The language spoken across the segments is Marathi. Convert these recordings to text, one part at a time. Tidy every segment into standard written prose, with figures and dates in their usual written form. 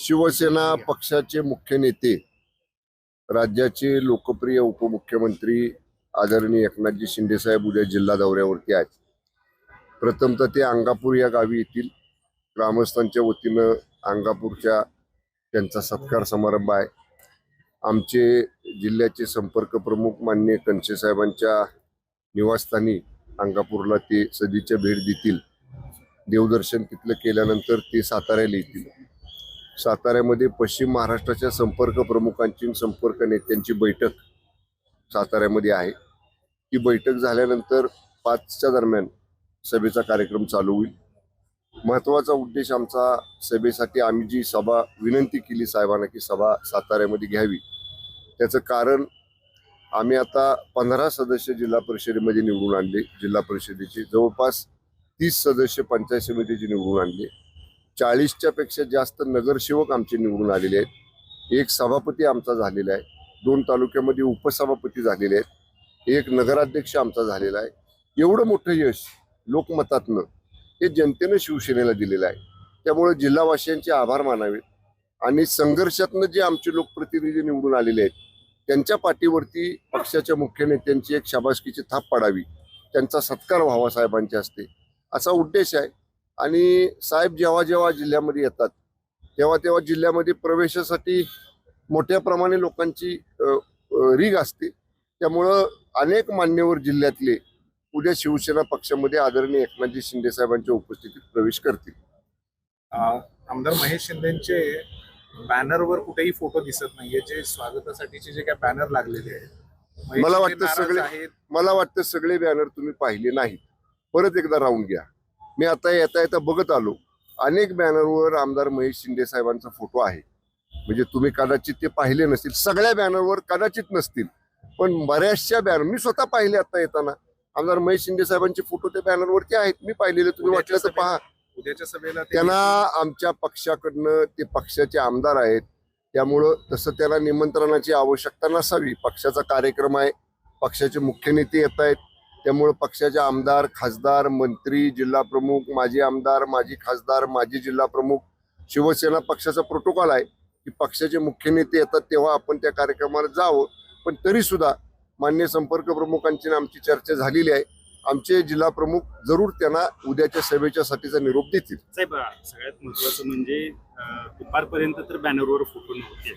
शिवसेना पक्षाचे मुख्य नेते, राज्याचे लोकप्रिय उपमुख्यमंत्री आदरणीय एकनाथजी शिंदे साहेब उद्या जिल्हा दौऱ्यावरती आहेत. प्रथमतः ते अंगापूर या गावी येतील. ग्रामस्थांच्या वतीनं अंगापूरच्या त्यांचा सत्कार समारंभ आहे. आमचे जिल्ह्याचे संपर्क प्रमुख माननीय कनसे साहेबांच्या निवासस्थानी अंगापूरला ते सदिच्छा भेट देतील. देवदर्शन तिथलं केल्यानंतर ते साताऱ्याला येतील. साताऱ्यामध्ये पश्चिम महाराष्ट्राच्या संपर्क प्रमुखांची संपर्क नेत्यांची बैठक साताऱ्यामध्ये आहे. ही बैठक झाल्यानंतर 5च्या दरम्यान सभेचा कार्यक्रम चालू होईल. महत्त्वाचा उद्देश आमचा सभेसाठी आम्ही जी सभा विनंती केली साहेबांना की सभा साताऱ्यामध्ये घ्यावी, त्याचं कारण आम्ही आता 15 सदस्य जिल्हा परिषदेमध्ये निवडून आणले. जिल्हा परिषदेचे जवळपास 30 सदस्य पंचायत समितीचे निवडून आणले. 40च्या पेक्षा जास्त नगरसेवक आमचे निवडून आलेले आहेत. एक सभापती आमचा झालेला आहे. 2 तालुक्यामध्ये उपसभापती झालेले आहेत. एक नगराध्यक्ष आमचा झालेला आहे. एवढं मोठं यश लोकमतातनं हे जनतेनं शिवसेनेला दिलेलं आहे. त्यामुळे जिल्हावासियांचे आभार मानावेत आणि संघर्षातनं जे आमचे लोकप्रतिनिधी निवडून आलेले आहेत त्यांच्या पाठीवरती पक्षाच्या मुख्य नेत्यांची एक शाबासकीची थाप पडावी, त्यांचा सत्कार व्हावा साहेबांच्या हस्ते, असा उद्देश आहे. आणि साहेब जेव्हा जेव्हा जिल्ह्यामध्ये येतात तेव्हा तेव्हा जिल्ह्यामध्ये प्रवेशासाठी मोठ्या प्रमाणे लोकांची रीग असते. त्यामुळं अनेक मान्यवर जिल्ह्यातले उद्या शिवसेना पक्षामध्ये आदरणीय एकनाथजी शिंदे साहेबांच्या उपस्थितीत प्रवेश करतील. आमदार महेश शिंदेचे बॅनरवर कुठेही फोटो दिसत नाहीये. जे स्वागतासाठीचे जे काय बॅनर लागलेले आहेत, मला वाटतं सगळे बॅनर तुम्ही पाहिले नाहीत. परत एकदा राहून घ्या. मी आता येता बघत आलो, अनेक बॅनरवर आमदार महेश शिंदे साहेबांचा फोटो आहे. म्हणजे तुम्ही कदाचित ते पाहिले नसतील, सगळ्या बॅनरवर कदाचित नसतील, पण बऱ्याचशा बॅनर मी स्वतः पाहिले. आता येताना आमदार महेश शिंदे साहेबांचे फोटो त्या बॅनरवरती आहेत. मी पाहिलेले, तुम्ही वाटलं तर पहा. उद्याच्या सभेला त्यांना आमच्या पक्षाकडनं, ते पक्षाचे आमदार आहेत, त्यामुळं तसं त्याला निमंत्रणाची आवश्यकता नसावी. पक्षाचा कार्यक्रम आहे, पक्षाचे मुख्य नेते येत आहेत, त्यामुळे पक्षाचे आमदार, खासदार, मंत्री, जिल्हा प्रमुख, माजी आमदार, माजी खासदार, माजी जिल्हा प्रमुख, शिवसेना पक्षाचा प्रोटोकॉल आहे की पक्षाचे मुख्य नेते येतात तेव्हा आपण त्या कार्यक्रमाला जावं. पण तरी सुद्धा मान्य संपर्क प्रमुखांची आमची चर्चा झालेली आहे. आमचे जिल्हा प्रमुख जरूर त्यांना उद्याच्या सभेच्या साठीचा निरोप देतील. साहेब, सगळ्यात महत्वाचं म्हणजे दुपारपर्यंत तर बॅनरवर फोटो नव्हते.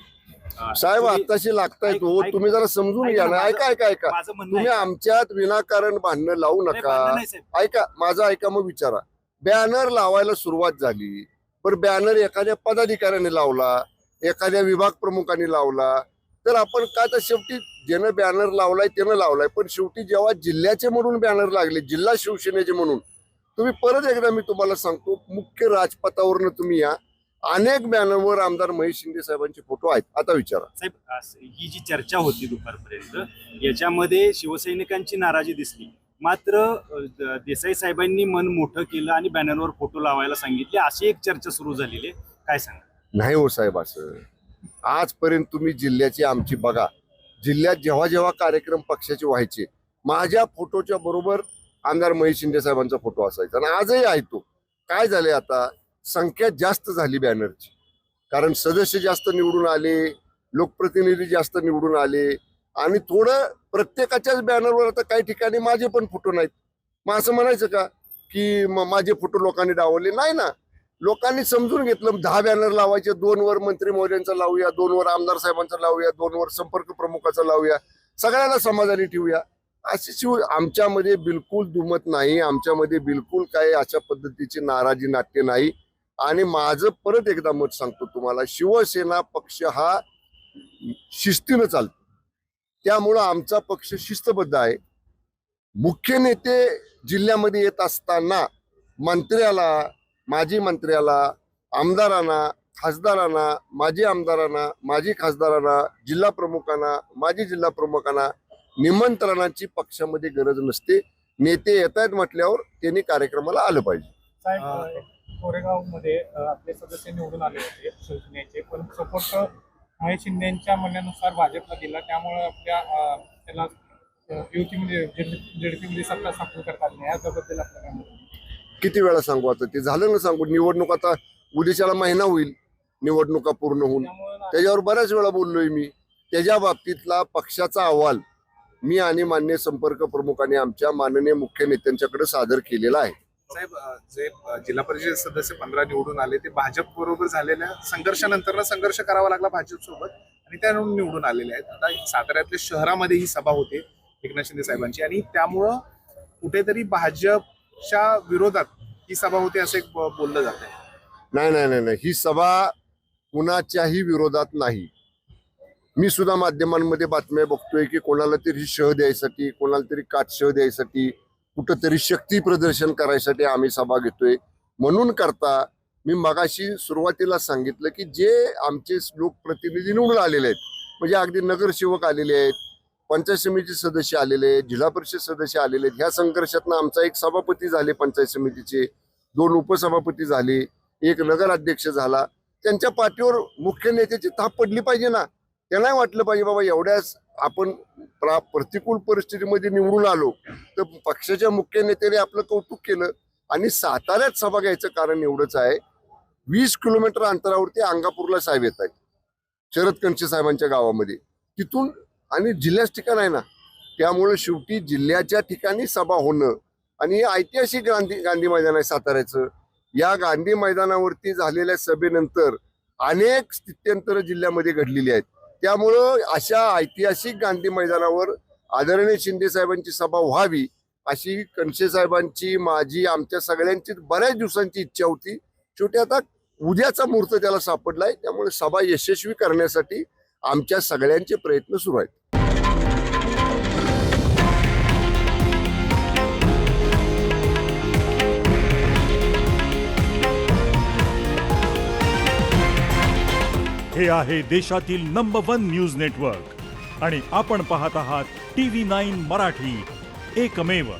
साहेब आत्ताशी लागतायत हो, तुम्ही जरा समजून घ्या ना. ऐका तुम्ही आमच्यात विनाकारण भांडणं लावू नका. ऐका माझं, ऐका मग विचारा. बॅनर लावायला सुरुवात झाली, पण बॅनर एखाद्या पदाधिकाऱ्याने लावला, एखाद्या विभाग प्रमुखाने लावला, तर आपण का, तर शेवटी ज्यानं बॅनर लावलाय त्यानं लावलाय. पण शेवटी जेव्हा जिल्ह्याचे म्हणून बॅनर लागले, जिल्हा शिवसेनेचे म्हणून, तुम्ही परत एकदा मी तुम्हाला सांगतो, मुख्य राजपथावरनं तुम्ही या, अनेक बॅनरवर आमदार महेश शिंदे साहेबांचे फोटो आहेत. आता विचारा साहेब, ही जी चर्चा होती दुपारपर्यंत, याच्यामध्ये शिवसैनिकांची नाराजी दिसली, मात्र देसाई साहेबांनी मन मोठं केलं आणि बॅनरवर फोटो लावायला सांगितले, अशी एक चर्चा सुरू झालेली आहे. काय सांगा? नाही हो साहेब, असं आजपर्यंत तुम्ही जिल्ह्याची आमची बघा. जिल्ह्यात जेव्हा जेव्हा कार्यक्रम पक्षाचे व्हायचे, माझ्या फोटोच्या बरोबर आमदार महेश शिंदे साहेबांचा फोटो असायचा आणि आजही आहे तो. काय झाले, आता संख्या जास्त झाली बॅनरची, कारण सदस्य जास्त निवडून आले, लोकप्रतिनिधी जास्त निवडून आले आणि थोडं प्रत्येकाच्याच बॅनरवर आता काही ठिकाणी माझे पण फोटो नाहीत. मग असं म्हणायचं का की माझे फोटो लोकांनी डावलले? नाही ना, लोकांनी समजून घेतलं. 10 बॅनर लावायचे, 2 वर मंत्री महोदयांचा लावूया, 2 वर आमदार साहेबांचा लावूया, 2 वर संपर्क प्रमुखाचा लावूया, सगळ्यांना समाधानी ठेवूया. अशी आमच्यामध्ये बिलकुल दुमत नाही. आमच्यामध्ये बिलकुल काही अशा पद्धतीची नाराजी नाट्य नाही. आणि माझं परत एकदा मत सांगतो तुम्हाला, शिवसेना पक्ष हा शिस्तीनं चालतो, त्यामुळं आमचा पक्ष शिस्तबद्ध आहे. मुख्य नेते जिल्ह्यामध्ये येत असताना मंत्र्याला, माजी मंत्र्याला, आमदारांना, खासदारांना, माजी आमदारांना, माजी खासदारांना, जिल्हा प्रमुखांना, माजी जिल्हा प्रमुखांना निमंत्रणाची पक्षामध्ये गरज नसते. नेते येत आहेत म्हटल्यावर त्यांनी कार्यक्रमाला आलं पाहिजे. साहेब, कोरेगाव मध्ये आपले सदस्य निवडून आले होते शिवसेनेचे, पण सपोर्ट महेश शिंदेच्या म्हणण्यानुसार भाजपला दिला, त्यामुळे आपल्या त्याला युतीमध्ये झेडपीमध्ये सत्ता स्थापन करतात नाही. याबद्दल आपल्याला किती वेळा सांगू? आता ते झालं ना सांगू. निवडणूक आता उद्याच्याला महिना होईल, निवडणुका पूर्ण होऊन. त्यामुळे त्याच्यावर बऱ्याच वेळा बोललोय मी. त्याच्या बाबतीतला पक्षाचा अहवाल मी आणि माननीय संपर्क प्रमुखांनी आमच्या माननीय मुख्य नेत्यांच्याकडे सादर केलेला आहे. साहेब, जे जिल्हा परिषद सदस्य 15 निवडून आले ते भाजप बरोबर झालेल्या संघर्षानंतर संघर्ष करावा लागला भाजप सोबत आणि त्या निवडून आलेले आहेत. आता साताऱ्यातल्या शहरामध्ये ही सभा होते एकनाथ शिंदे साहेबांची आणि त्यामुळं कुठेतरी भाजपच्या विरोधात ही सभा होते असं एक बोललं जात आहे. नाही, ही सभा कुणाच्याही विरोधात नाही. मी सुद्धा माध्यमांमध्ये बातम्या बघतोय की कोणाला तरी शह द्यायसाठी, कोणाला तरी काटशह द्यायसाठी, कुठंतरी शक्ती प्रदर्शन करायसाठी आम्ही सभा घेतोय. म्हणून करता मी मगाशी सुरुवातीला सांगितलं की जे आमचे लोकप्रतिनिधी निवडून आलेले आहेत, म्हणजे अगदी नगरसेवक आलेले आहेत, पंचायत समिती सदस्य आलेले आहेत, जिल्हा परिषद सदस्य आलेले आहेत. ह्या संघर्षातनं आमचा एक सभापती झाले पंचायत समितीचे, 2 उपसभापती झाले, 1 नगराध्यक्ष झाला. त्यांच्या पाठीवर मुख्य नेत्याची थाप पडली पाहिजे ना. त्यांनाही वाटलं पाहिजे बाबा एवढ्याच आपण प्रतिकूल परिस्थितीमध्ये निवडून आलो तर पक्षाच्या मुख्य नेत्याने आपलं कौतुक केलं. आणि साताऱ्यात सभा घ्यायचं कारण एवढंच आहे, 20 किलोमीटर अंतरावरती अंगापूरला साहेब येत आहेत, शरद कणसे साहेबांच्या गावामध्ये, तिथून आणि जिल्ह्याच ठिकाण आहे ना. त्यामुळे शेवटी जिल्ह्याच्या ठिकाणी सभा होणं आणि ऐतिहासिक गांधी मैदान आहे साताऱ्याचं. या गांधी मैदानावरती झालेल्या सभेनंतर अनेक स्थित्यंतर जिल्ह्यामध्ये घडलेली आहेत. त्यामुळं अशा ऐतिहासिक गांधी मैदानावर आदरणीय शिंदे साहेबांची सभा व्हावी अशी कणसे साहेबांची, माझी, आमच्या सगळ्यांची बऱ्याच दिवसांची इच्छा होती. शेवटी आता उद्याचा मुहूर्त त्याला सापडलाय. त्यामुळे सभा यशस्वी करण्यासाठी आमच्या सगळ्यांचे प्रयत्न सुरू आहेत. हे आहे देशातील नंबर 1 न्यूज नेटवर्क आणि आपण पाहत आहात TV9 मराठी, एकमेव.